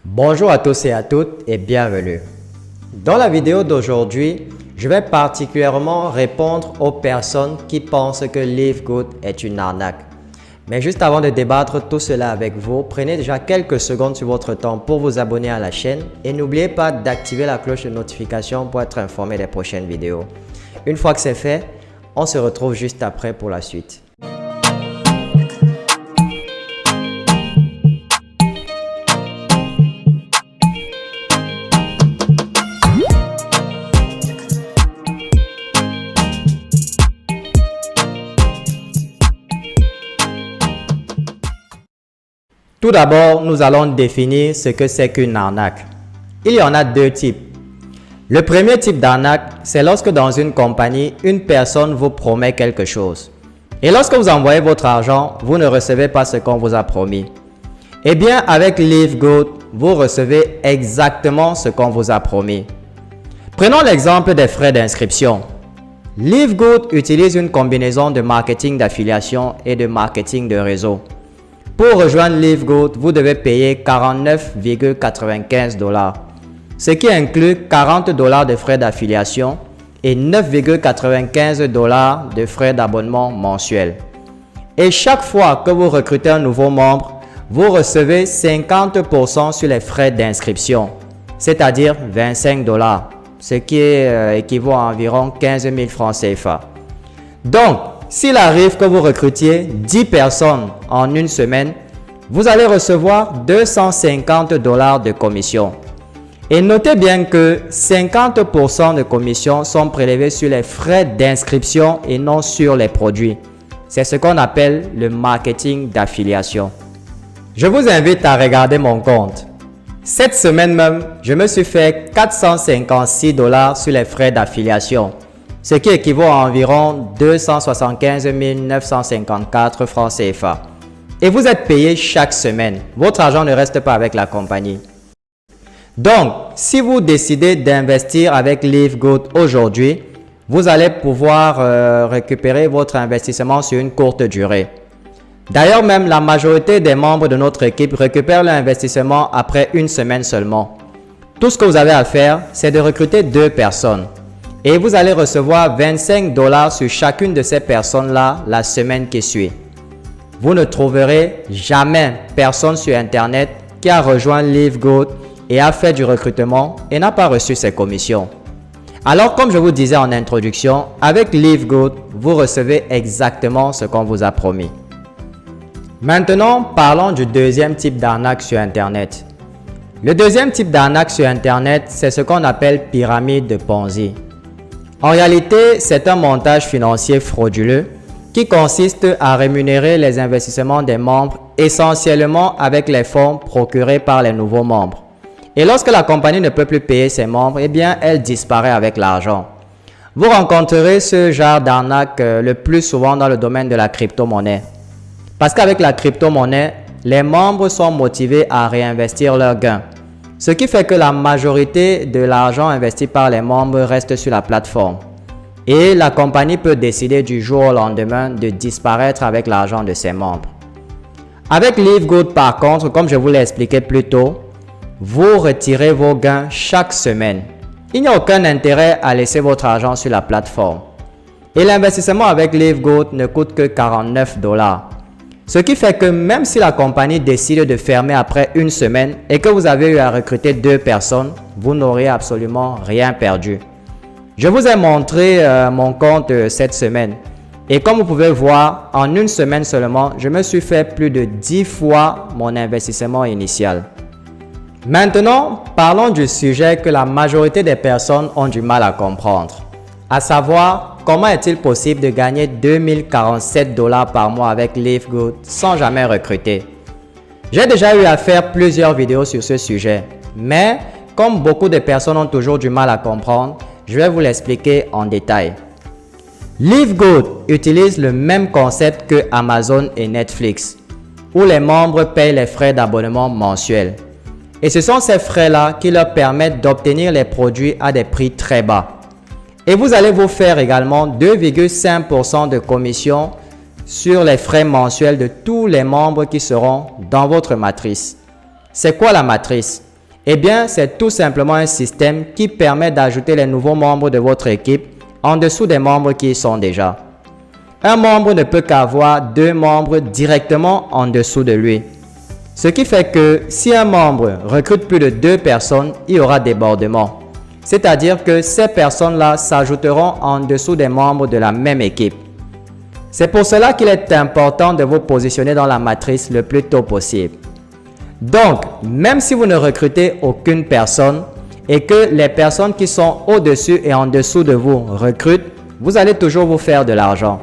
Bonjour à tous et à toutes et bienvenue. Dans la vidéo d'aujourd'hui, je vais particulièrement répondre aux personnes qui pensent que Livegood est une arnaque. Mais juste avant de débattre tout cela avec vous, prenez déjà quelques secondes sur votre temps pour vous abonner à la chaîne et n'oubliez pas d'activer la cloche de notification pour être informé des prochaines vidéos. Une fois que c'est fait, on se retrouve juste après pour la suite. Tout d'abord, nous allons définir ce que c'est qu'une arnaque. Il y en a deux types. Le premier type d'arnaque, c'est lorsque dans une compagnie, une personne vous promet quelque chose. Et lorsque vous envoyez votre argent, vous ne recevez pas ce qu'on vous a promis. Eh bien, avec Livegood, vous recevez exactement ce qu'on vous a promis. Prenons l'exemple des frais d'inscription. Livegood utilise une combinaison de marketing d'affiliation et de marketing de réseau. Pour rejoindre Livegood, vous devez payer 49,95 $, ce qui inclut 40 $ de frais d'affiliation et 9,95 $ de frais d'abonnement mensuel. Et chaque fois que vous recrutez un nouveau membre, vous recevez 50% sur les frais d'inscription, c'est-à-dire 25 $, ce qui équivaut à environ 15 000 francs CFA. Donc, s'il arrive que vous recrutiez 10 personnes en une semaine, vous allez recevoir 250 $ de commission. Et notez bien que 50% de commissions sont prélevées sur les frais d'inscription et non sur les produits. C'est ce qu'on appelle le marketing d'affiliation. Je vous invite à regarder mon compte. Cette semaine même, je me suis fait 456 $ sur les frais d'affiliation, ce qui équivaut à environ 275 954 francs CFA. Et vous êtes payé chaque semaine. Votre argent ne reste pas avec la compagnie. Donc, si vous décidez d'investir avec Livegood aujourd'hui, vous allez pouvoir récupérer votre investissement sur une courte durée. D'ailleurs, même la majorité des membres de notre équipe récupèrent l'investissement après une semaine seulement. Tout ce que vous avez à faire, c'est de recruter 2 personnes. Et vous allez recevoir 25 $ sur chacune de ces personnes-là la semaine qui suit. Vous ne trouverez jamais personne sur Internet qui a rejoint Livegood et a fait du recrutement et n'a pas reçu ses commissions. Alors, comme je vous disais en introduction, avec Livegood, vous recevez exactement ce qu'on vous a promis. Maintenant, parlons du deuxième type d'arnaque sur Internet. Le deuxième type d'arnaque sur Internet, c'est ce qu'on appelle pyramide de Ponzi. En réalité, c'est un montage financier frauduleux qui consiste à rémunérer les investissements des membres essentiellement avec les fonds procurés par les nouveaux membres. Et lorsque la compagnie ne peut plus payer ses membres, eh bien, elle disparaît avec l'argent. Vous rencontrerez ce genre d'arnaque le plus souvent dans le domaine de la crypto-monnaie. Parce qu'avec la crypto-monnaie, les membres sont motivés à réinvestir leurs gains. Ce qui fait que la majorité de l'argent investi par les membres reste sur la plateforme. Et la compagnie peut décider du jour au lendemain de disparaître avec l'argent de ses membres. Avec Livegood, par contre, comme je vous l'ai expliqué plus tôt, vous retirez vos gains chaque semaine. Il n'y a aucun intérêt à laisser votre argent sur la plateforme. Et l'investissement avec Livegood ne coûte que 49 $. Ce qui fait que même si la compagnie décide de fermer après une semaine et que vous avez eu à recruter 2 personnes, vous n'aurez absolument rien perdu. Je vous ai montré mon compte cette semaine et comme vous pouvez voir, en une semaine seulement, je me suis fait plus de 10 fois mon investissement initial. Maintenant, parlons du sujet que la majorité des personnes ont du mal à comprendre, à savoir comment est-il possible de gagner 2047 $ par mois avec Livegood sans jamais recruter. J'ai déjà eu à faire plusieurs vidéos sur ce sujet, mais comme beaucoup de personnes ont toujours du mal à comprendre, je vais vous l'expliquer en détail. Livegood utilise le même concept que Amazon et Netflix, où les membres payent les frais d'abonnement mensuels. Et ce sont ces frais-là qui leur permettent d'obtenir les produits à des prix très bas. Et vous allez vous faire également 2,5% de commission sur les frais mensuels de tous les membres qui seront dans votre matrice. C'est quoi la matrice? Eh bien, c'est tout simplement un système qui permet d'ajouter les nouveaux membres de votre équipe en dessous des membres qui y sont déjà. Un membre ne peut qu'avoir 2 membres directement en dessous de lui. Ce qui fait que si un membre recrute plus de 2 personnes, il y aura débordement. C'est-à-dire que ces personnes-là s'ajouteront en dessous des membres de la même équipe. C'est pour cela qu'il est important de vous positionner dans la matrice le plus tôt possible. Donc, même si vous ne recrutez aucune personne et que les personnes qui sont au-dessus et en dessous de vous recrutent, vous allez toujours vous faire de l'argent.